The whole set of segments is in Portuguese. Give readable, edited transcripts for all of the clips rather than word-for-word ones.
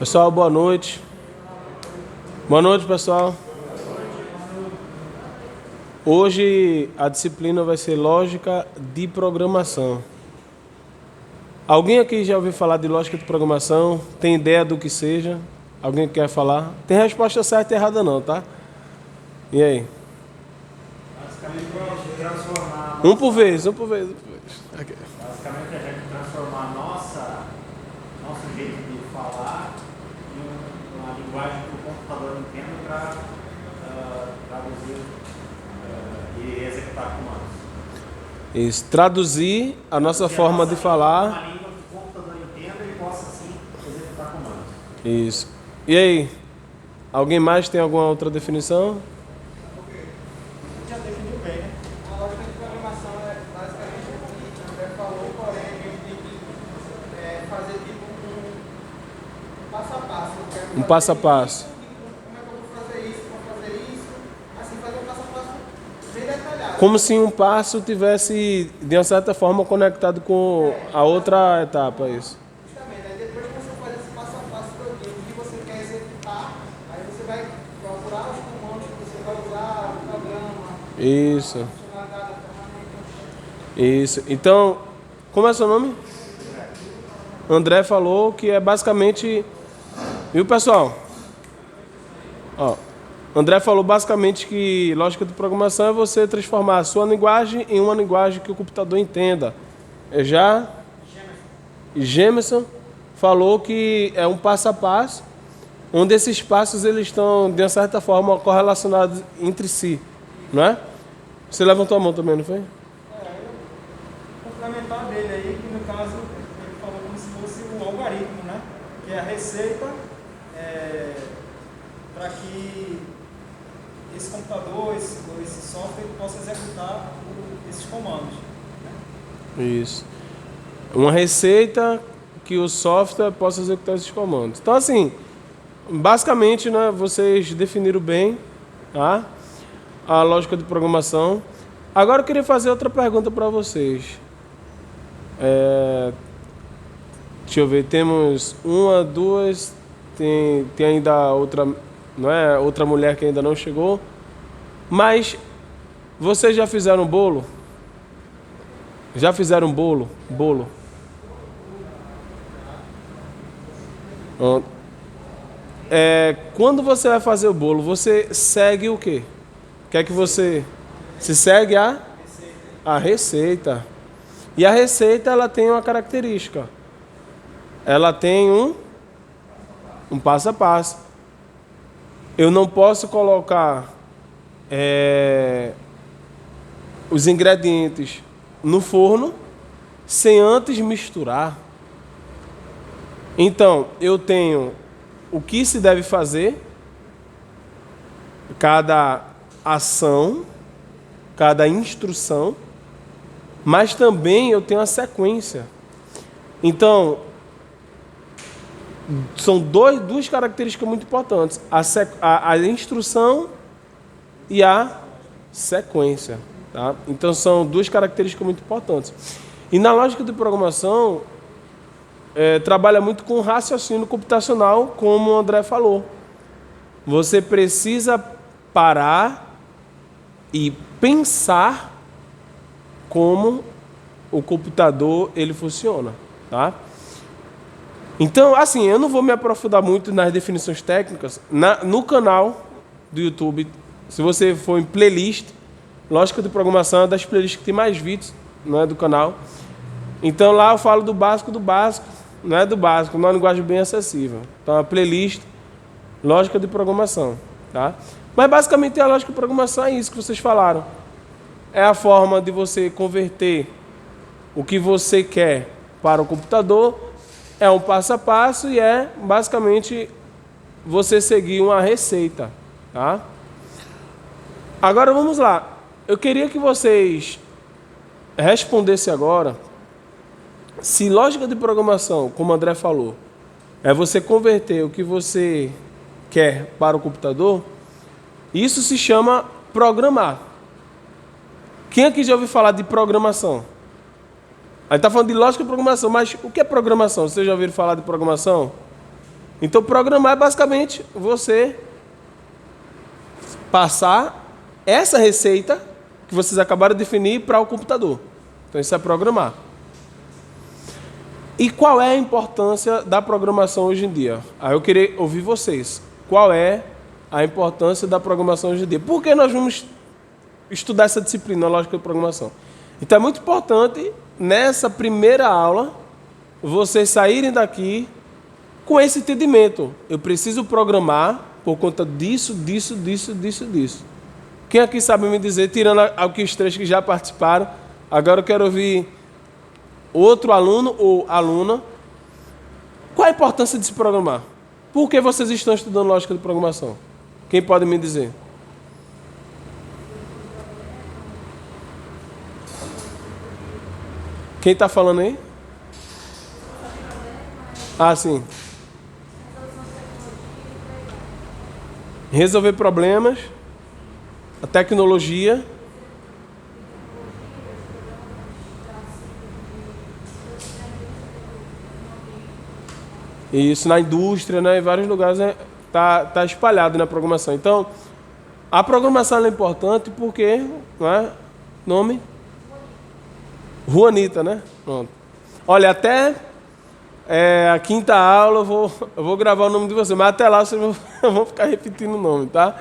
Pessoal, boa noite. Boa noite, pessoal. Hoje a disciplina vai ser lógica de programação. Alguém aqui já ouviu falar de lógica de programação? Tem ideia do que seja? Alguém quer falar? Tem resposta certa e errada não, tá? E aí? Basicamente a gente transformar Um por vez. Okay. Basicamente a gente transformar nosso jeito de falar em uma linguagem que o computador entenda para traduzir e executar comandos. Isso, traduzir a nossa forma de falar. Uma língua que o computador entenda e possa assim executar comandos. Isso. E aí? Alguém mais tem alguma outra definição? Já definiu bem, né? A lógica de programação é basicamente o que o André falou, porém a gente tem que fazer tipo um passo a passo. Um passo a passo. Como é que eu vou fazer isso, como fazer isso, assim, fazer um passo a passo bem detalhado. Como se um passo tivesse, de uma certa forma, conectado com a outra etapa, isso. Justamente, aí depois que você faz esse passo a passo todinho, o que você quer executar, aí você vai procurar os comandos que você vai usar, o programa, Isso. a funcionalidade, a ferramenta. Isso. Então, como é seu nome? André falou que é basicamente... Viu, pessoal? Ó, André falou basicamente que lógica de programação é você transformar a sua linguagem em uma linguagem que o computador entenda. Gemerson falou que é um passo a passo, onde esses passos eles estão, de uma certa forma, correlacionados entre si, não é? Você levantou a mão também, não foi? Complementar dele aí, que no caso ele falou como se fosse o algoritmo, né? Que é a receita para que esse computador, esse software possa executar esses comandos. Isso. Uma receita que o software possa executar esses comandos. Então, assim, basicamente, né, vocês definiram bem, tá? A lógica de programação. Agora eu queria fazer outra pergunta para vocês. Deixa eu ver, temos uma, duas, tem ainda outra, não é? Outra mulher que ainda não chegou. Mas vocês já fizeram bolo? Já fizeram bolo? Bolo. Quando você vai fazer o bolo, você segue o quê? Quer que você se segue a receita. E a receita ela tem uma característica. Ela tem um passo a passo. Eu não posso colocar os ingredientes no forno sem antes misturar. Então, eu tenho o que se deve fazer, cada ação, cada instrução, mas também eu tenho a sequência. Então, são duas características muito importantes, a instrução e a sequência. Tá? Então, são duas características muito importantes. E na lógica de programação, trabalha muito com raciocínio computacional, como o André falou. Você precisa parar e pensar como o computador ele funciona, tá? Então, assim, eu não vou me aprofundar muito nas definições técnicas. No canal do YouTube, se você for em playlist, lógica de programação é das playlists que tem mais vídeos, não é, do canal. Então lá eu falo do básico, não é do básico, numa linguagem bem acessível. Então a playlist, lógica de programação, tá? Mas basicamente a lógica de programação é isso que vocês falaram. É a forma de você converter o que você quer para o computador, é um passo a passo e é basicamente você seguir uma receita, tá? Agora vamos lá. Eu queria que vocês respondessem agora se lógica de programação, como o André falou, é você converter o que você quer para o computador, isso se chama programar. Quem aqui já ouviu falar de programação? Aí está falando de lógica de programação, mas o que é programação? Vocês já ouviram falar de programação? Então, programar é basicamente você passar essa receita que vocês acabaram de definir para o computador. Então, isso é programar. E qual é a importância da programação hoje em dia? Aí eu queria ouvir vocês. Qual é a importância da programação hoje em dia? Por que nós vamos estudar essa disciplina, a lógica de programação? Então, é muito importante, nessa primeira aula, vocês saírem daqui com esse entendimento. Eu preciso programar por conta disso. Quem aqui sabe me dizer, tirando aqui os três que já participaram, agora eu quero ouvir outro aluno ou aluna. Qual a importância de se programar? Por que vocês estão estudando lógica de programação? Quem pode me dizer? Quem está falando aí? Ah, sim. Resolver problemas, a tecnologia. E isso na indústria, né, em vários lugares tá espalhado na programação. Então, a programação é importante porque, não é? Nome? Juanita, né? Pronto. Olha, até a quinta aula eu vou gravar o nome de você, mas até lá vocês vão ficar repetindo o nome, tá?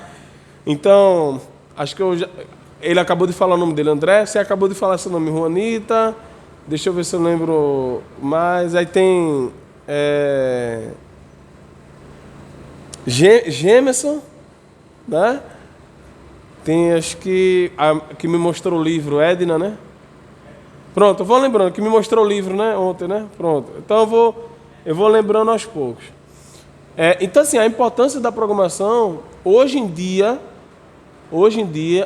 Então, acho que ele acabou de falar o nome dele, André. Você acabou de falar seu nome, Juanita. Deixa eu ver se eu lembro mais. Aí tem Gemerson, né? Tem, acho que que me mostrou o livro, Edna, né? Pronto, eu vou lembrando, que me mostrou o livro, né, ontem, né? Pronto. Então eu vou lembrando aos poucos. Então, assim, a importância da programação, hoje em dia,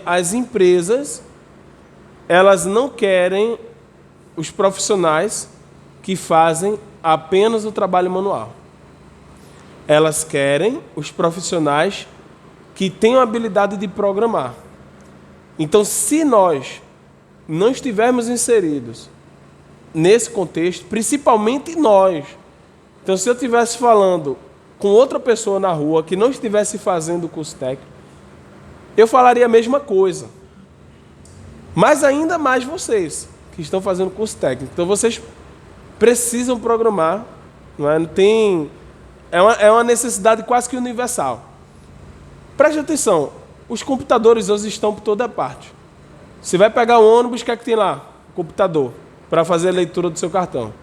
as empresas, elas não querem os profissionais que fazem apenas o trabalho manual. Elas querem os profissionais que tenham a habilidade de programar. Então, se nós não estivermos inseridos nesse contexto, principalmente nós. Então, se eu estivesse falando com outra pessoa na rua que não estivesse fazendo o curso técnico, eu falaria a mesma coisa. Mas ainda mais vocês que estão fazendo curso técnico. Então, vocês precisam programar. Não é? Não tem... é uma necessidade quase que universal. Preste atenção. Os computadores hoje estão por toda parte. Você vai pegar o ônibus, o que é que tem lá? Computador, para fazer a leitura do seu cartão.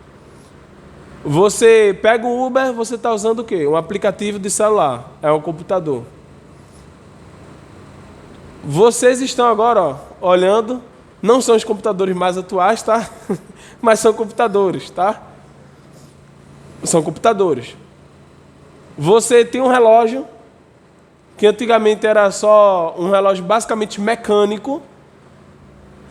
Você pega o Uber, você está usando o quê? Um aplicativo de celular, é um computador. Vocês estão agora, olhando, não são os computadores mais atuais, tá? Mas são computadores, tá? São computadores. Você tem um relógio, que antigamente era só um relógio basicamente mecânico,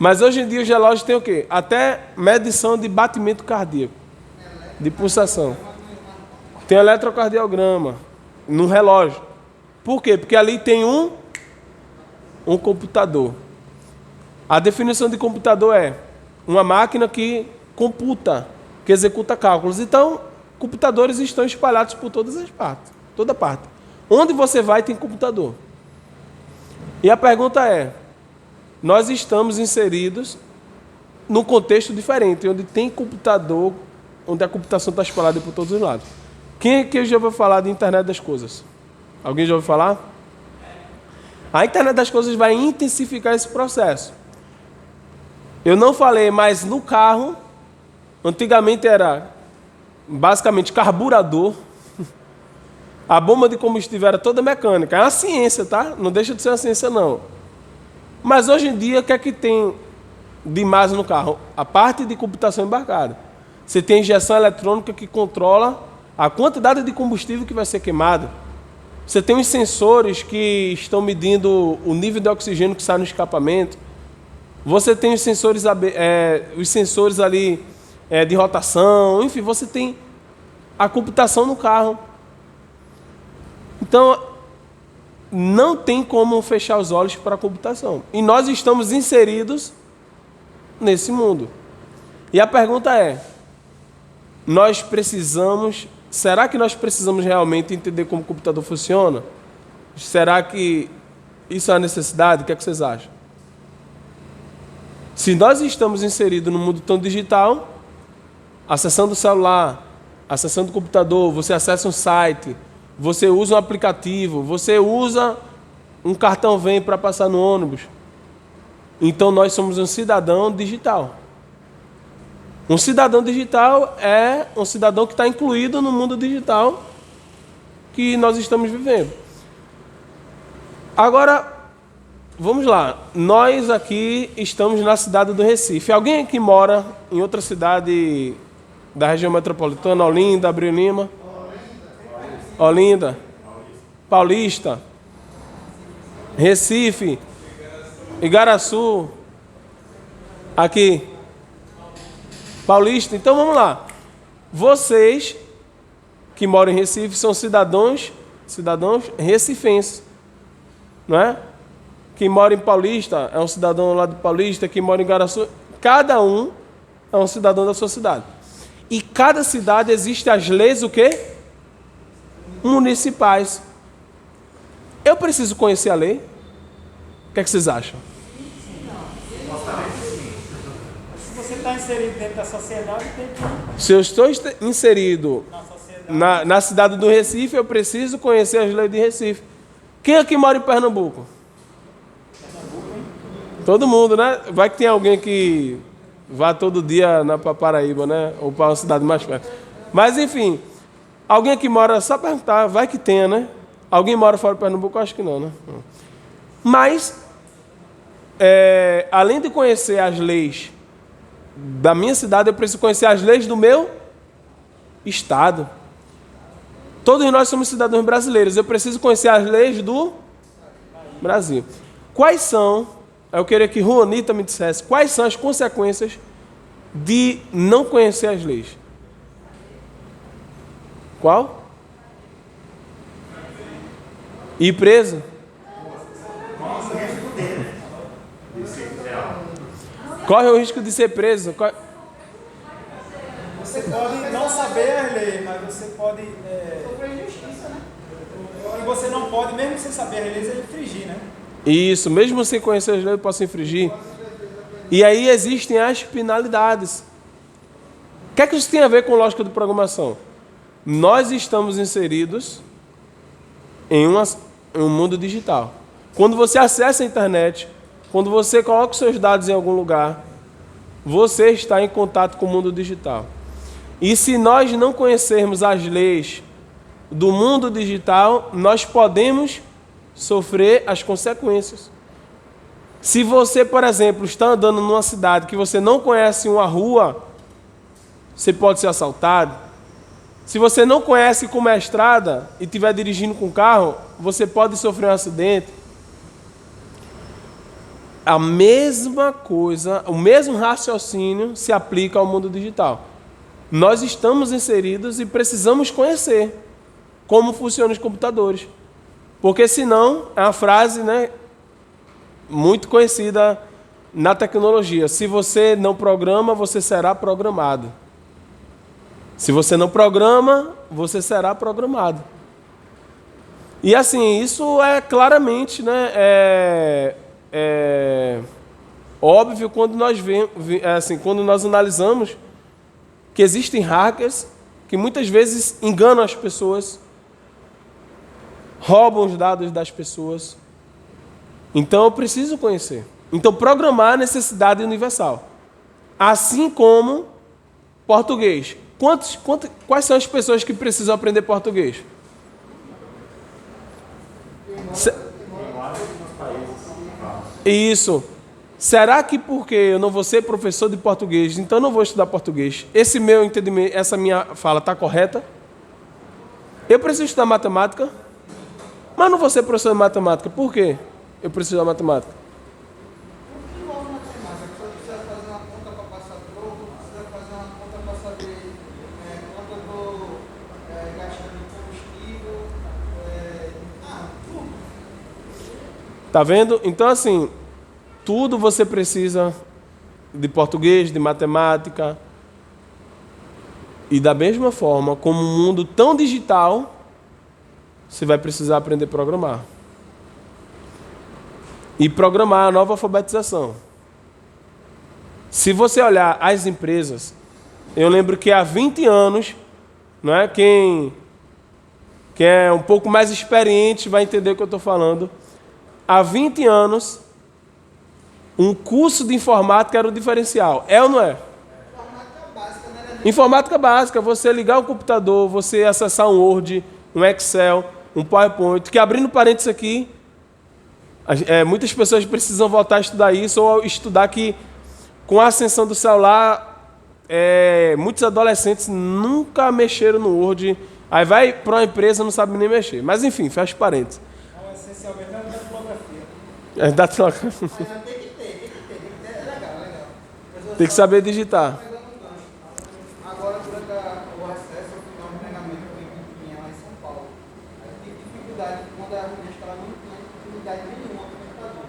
mas hoje em dia os relógios têm o quê? Até medição de batimento cardíaco, de pulsação. Tem eletrocardiograma no relógio. Por quê? Porque ali tem um computador. A definição de computador é uma máquina que computa, que executa cálculos. Então, computadores estão espalhados por todas as partes, toda parte. Onde você vai tem computador. E a pergunta é, nós estamos inseridos num contexto diferente, onde tem computador, onde a computação está espalhada por todos os lados. Quem aqui já ouviu falar de internet das coisas? Alguém já ouviu falar? A internet das coisas vai intensificar esse processo. Eu não falei, mas no carro, antigamente era basicamente carburador, a bomba de combustível era toda mecânica. É uma ciência, tá? Não deixa de ser uma ciência, não. Mas hoje em dia, o que é que tem de mais no carro? A parte de computação embarcada. Você tem injeção eletrônica que controla a quantidade de combustível que vai ser queimado. Você tem os sensores que estão medindo o nível de oxigênio que sai no escapamento. Você tem os sensores ali de rotação. Enfim, você tem a computação no carro. Então, não tem como fechar os olhos para a computação. E nós estamos inseridos nesse mundo. E a pergunta é, nós precisamos será que nós precisamos realmente entender como o computador funciona? Será que isso é uma necessidade? O que é que vocês acham? Se nós estamos inseridos num mundo tão digital, acessando o celular, acessando o computador, você acessa um site, você usa um aplicativo, você usa um cartão Vem para passar no ônibus. Então nós somos um cidadão digital. Um cidadão digital é um cidadão que está incluído no mundo digital que nós estamos vivendo. Agora, vamos lá. Nós aqui estamos na cidade do Recife. Alguém que mora em outra cidade da região metropolitana, Olinda, Abreu Lima? Olinda. Paulista. Recife. Igaraçu. Aqui. Paulista. Então vamos lá. Vocês que moram em Recife são cidadãos recifenses, não é? Quem mora em Paulista é um cidadão lá de Paulista, quem mora em Igaraçu, cada um é um cidadão da sua cidade. E cada cidade existem as leis o quê? Municipais. Eu preciso conhecer a lei? O que é que vocês acham? Se você está inserido dentro da sociedade, tem que... Se eu estou inserido Na sociedade. na cidade do Recife, eu preciso conhecer as leis de Recife. Quem aqui mora em Pernambuco? Todo mundo, né? Vai que tem alguém que vá todo dia para Paraíba, né? Ou para uma cidade mais perto. Mas, enfim, alguém que mora, só perguntar, vai que tenha, né? Alguém mora fora de Pernambuco? Acho que não, né? Mas, além de conhecer as leis da minha cidade, eu preciso conhecer as leis do meu estado. Todos nós somos cidadãos brasileiros. Eu preciso conhecer as leis do Brasil. Quais são, eu queria que Juanita me dissesse, quais são as consequências de não conhecer as leis? Qual? Ir preso? Corre o risco de ser preso. Você pode não saber as leis, mas você pode... E você não pode, mesmo sem saber as leis, infringir, né? Isso, mesmo sem conhecer as leis, eu posso infringir. E aí existem as penalidades. O que é que isso tem a ver com lógica de programação? Nós estamos inseridos em um mundo digital. Quando você acessa a internet, quando você coloca os seus dados em algum lugar, você está em contato com o mundo digital. E se nós não conhecermos as leis do mundo digital, nós podemos sofrer as consequências. Se você, por exemplo, está andando numa cidade que você não conhece uma rua, você pode ser assaltado. Se você não conhece como é a estrada e estiver dirigindo com o carro, você pode sofrer um acidente. A mesma coisa, o mesmo raciocínio se aplica ao mundo digital. Nós estamos inseridos e precisamos conhecer como funcionam os computadores. Porque senão, é uma frase, né, muito conhecida na tecnologia. Se você não programa, você será programado. Se você não programa, você será programado. E assim, isso é claramente, né, óbvio quando nós quando nós analisamos que existem hackers que muitas vezes enganam as pessoas, roubam os dados das pessoas. Então eu preciso conhecer. Então programar é necessidade universal. Assim como português. Quais são as pessoas que precisam aprender português? Isso. Será que porque eu não vou ser professor de português, então eu não vou estudar português? Esse meu entendimento, essa minha fala está correta? Eu preciso estudar matemática, mas não vou ser professor de matemática. Por quê? Eu preciso da matemática. O que envolve matemática? Você precisa fazer uma conta para passar troco, precisa fazer uma conta para saber quanto eu estou gastando em combustível. Tudo. Tá vendo? Então, assim, tudo você precisa de português, de matemática. E da mesma forma, como um mundo tão digital, você vai precisar aprender a programar. E programar a nova alfabetização. Se você olhar as empresas, eu lembro que há 20 anos, não é? Quem é um pouco mais experiente vai entender o que eu estou falando. Há 20 anos, um curso de informática era o diferencial. É ou não é? Informática básica, né? Informática básica, você ligar o computador, você acessar um Word, um Excel, um PowerPoint, que abrindo parênteses aqui, muitas pessoas precisam voltar a estudar isso, ou estudar que com a ascensão do celular, muitos adolescentes nunca mexeram no Word, aí vai para uma empresa e não sabe nem mexer. Mas enfim, fecha parênteses. Então, essencialmente, é uma datilografia. Mas tem que ter, é legal. Mas Tem que saber digitar. pegando um gancho. Agora, durante o acesso, eu fui dar um treinamento que tinha lá em São Paulo. Aí eu tive dificuldade, quando a minha escola não tinha dificuldade nenhuma com o computador.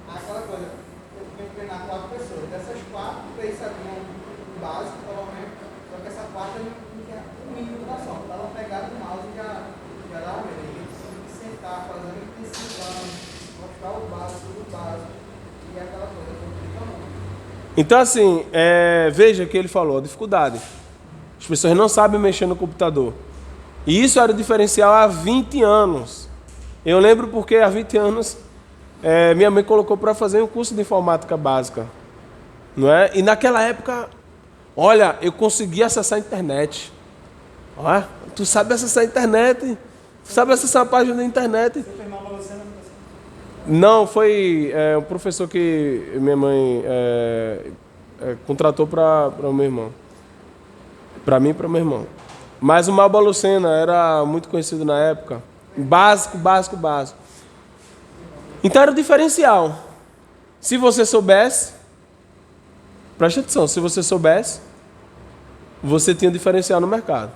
Aí aquela coisa, eu tinha que treinar 4 pessoas. Dessas 4, 3 sabiam o básico, pelo menos, só que essa quarta não tinha o mínimo de noção. Estava pegado no mouse e já dava merda. Eu tinha que sentar, fazendo intensivão, mostrar o básico do básico. E aquela coisa, eu fico muito. Então, assim, veja que ele falou, a dificuldade. As pessoas não sabem mexer no computador. E isso era o diferencial há 20 anos. Eu lembro porque há 20 anos minha mãe colocou para fazer um curso de informática básica. Não é? E naquela época, olha, eu consegui acessar a internet. Olha, tu sabe acessar a internet? Tu sabe acessar a página da internet? Você fez mal para você, não? Não, foi um professor que minha mãe contratou para o meu irmão. Para mim e para o meu irmão. Mas o Malba Lucena era muito conhecido na época. Básico. Então era o diferencial. Se você soubesse, preste atenção, se você soubesse, você tinha um diferencial no mercado.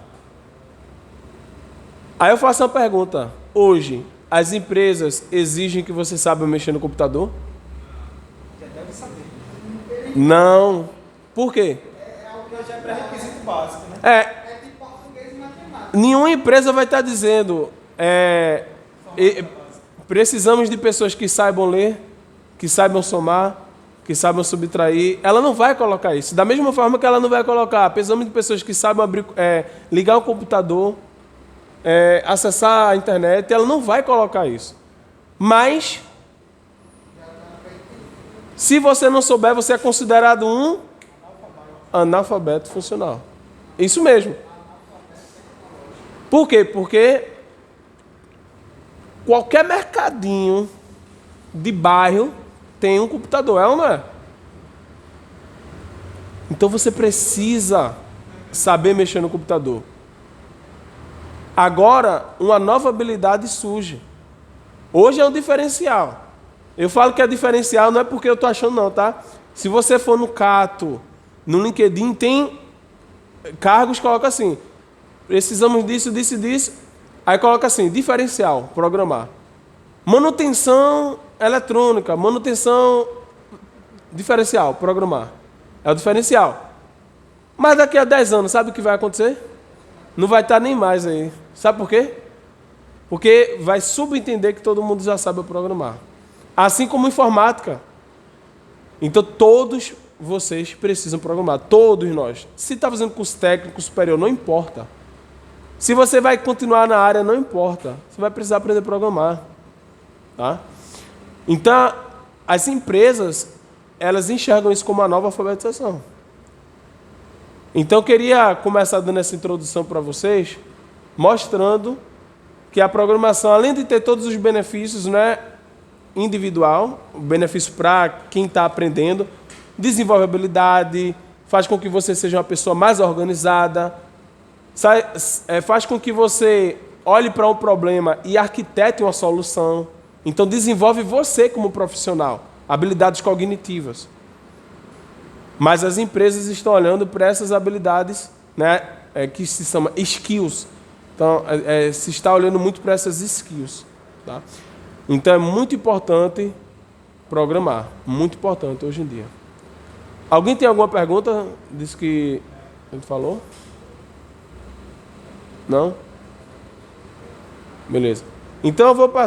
Aí eu faço uma pergunta. Hoje, as empresas exigem que você saiba mexer no computador? Já deve saber. Não. Por quê? Porque já é pré-requisito básico, né? É de português e matemática. Nenhuma empresa vai estar dizendo precisamos de pessoas que saibam ler, que saibam somar, que saibam subtrair. Ela não vai colocar isso. Da mesma forma que ela não vai colocar, precisamos de pessoas que saibam ligar o computador, acessar a internet. Ela não vai colocar isso. Mas, se você não souber, você é considerado um analfabeto funcional. Isso mesmo. Por quê? Porque qualquer mercadinho de bairro tem um computador, é ou não é? Então você precisa saber mexer no computador. Agora, uma nova habilidade surge. Hoje é um diferencial. Eu falo que é diferencial, não é porque eu estou achando não, tá? Se você for no Cato, no LinkedIn, tem cargos que coloca assim, precisamos disso. Aí coloca assim, diferencial, programar. Manutenção eletrônica, manutenção diferencial, programar. É o diferencial. Mas daqui a 10 anos, sabe o que vai acontecer? Não vai estar nem mais aí. Sabe por quê? Porque vai subentender que todo mundo já sabe programar. Assim como informática. Então todos vocês precisam programar. Todos nós. Se está fazendo curso técnico superior, não importa. Se você vai continuar na área, não importa. Você vai precisar aprender a programar. Tá? Então, as empresas, elas enxergam isso como uma nova alfabetização. Então, eu queria começar dando essa introdução para vocês, mostrando que a programação, além de ter todos os benefícios, né, individual, o benefício para quem está aprendendo, desenvolve habilidade, faz com que você seja uma pessoa mais organizada, faz com que você olhe para um problema e arquitete uma solução. Então, desenvolve você como profissional, habilidades cognitivas. Mas as empresas estão olhando para essas habilidades, né, que se chama skills. Então, se está olhando muito para essas skills. Tá? Então, é muito importante programar. Muito importante hoje em dia. Alguém tem alguma pergunta disso que a gente falou? Não? Beleza. Então eu vou passar